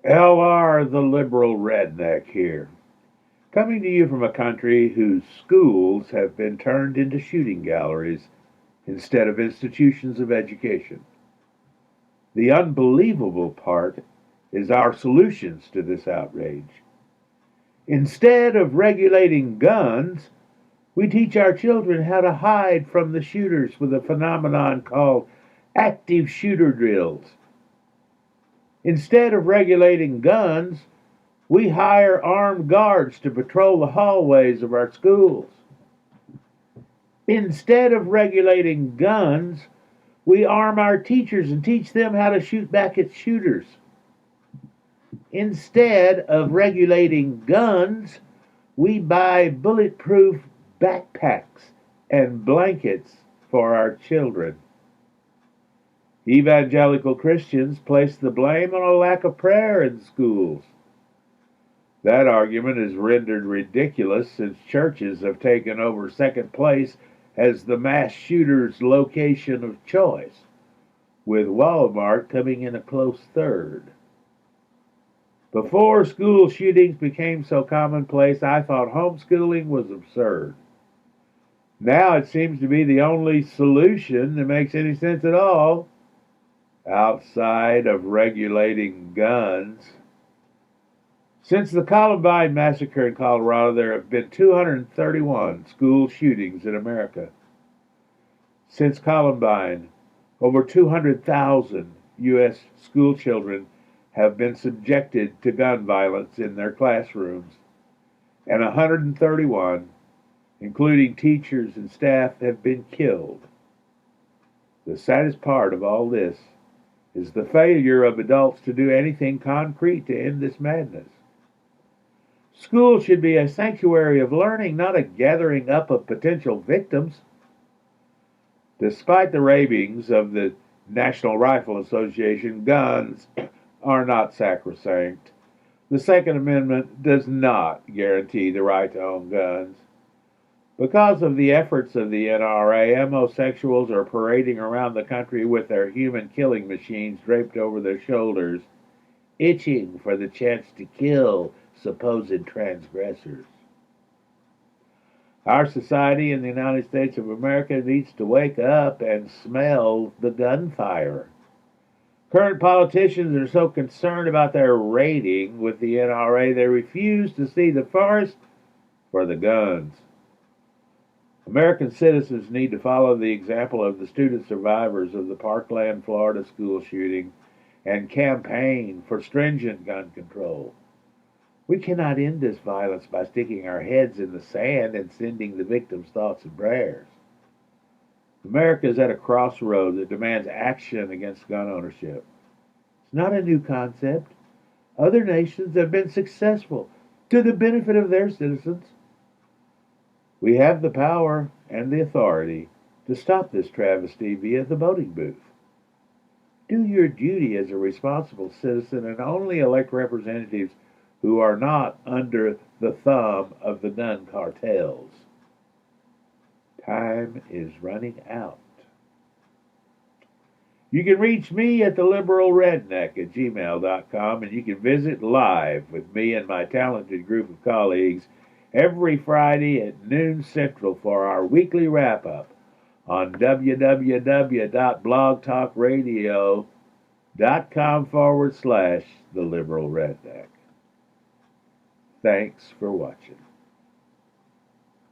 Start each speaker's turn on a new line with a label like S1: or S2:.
S1: LR, the liberal redneck here, coming to you from a country whose schools have been turned into shooting galleries instead of institutions of education. The unbelievable part is our solutions to this outrage. Instead of regulating guns, we teach our children how to hide from the shooters with a phenomenon called active shooter drills. Instead of regulating guns, we hire armed guards to patrol the hallways of our schools. Instead of regulating guns, we arm our teachers and teach them how to shoot back at shooters. Instead of regulating guns, we buy bulletproof backpacks and blankets for our children. Evangelical Christians place the blame on a lack of prayer in schools. That argument is rendered ridiculous since churches have taken over second place as the mass shooter's location of choice, with Walmart coming in a close third. Before school shootings became so commonplace, I thought homeschooling was absurd. Now it seems to be the only solution that makes any sense at all, outside of regulating guns. Since the Columbine massacre in Colorado, there have been 231 school shootings in America. Since Columbine, over 200,000 U.S. school children have been subjected to gun violence in their classrooms, and 131, including teachers and staff, have been killed. The saddest part of all this is the failure of adults to do anything concrete to end this madness. School should be a sanctuary of learning, not a gathering up of potential victims. Despite the ravings of the National Rifle Association, guns are not sacrosanct. The Second Amendment does not guarantee the right to own guns. Because of the efforts of the NRA, homosexuals are parading around the country with their human killing machines draped over their shoulders, itching for the chance to kill supposed transgressors. Our society in the United States of America needs to wake up and smell the gunfire. Current politicians are so concerned about their rating with the NRA, they refuse to see the forest for the guns. American citizens need to follow the example of the student survivors of the Parkland, Florida school shooting and campaign for stringent gun control. We cannot end this violence by sticking our heads in the sand and sending the victims thoughts and prayers. America is at a crossroad that demands action against gun ownership. It's not a new concept. Other nations have been successful to the benefit of their citizens. We have the power and the authority to stop this travesty via the voting booth. Do your duty as a responsible citizen and only elect representatives who are not under the thumb of the gun cartels. Time is running out. You can reach me at theliberalredneck@gmail.com, and you can visit live with me and my talented group of colleagues every Friday at noon Central for our weekly wrap-up on www.blogtalkradio.com/theliberalredneck. Thanks for watching.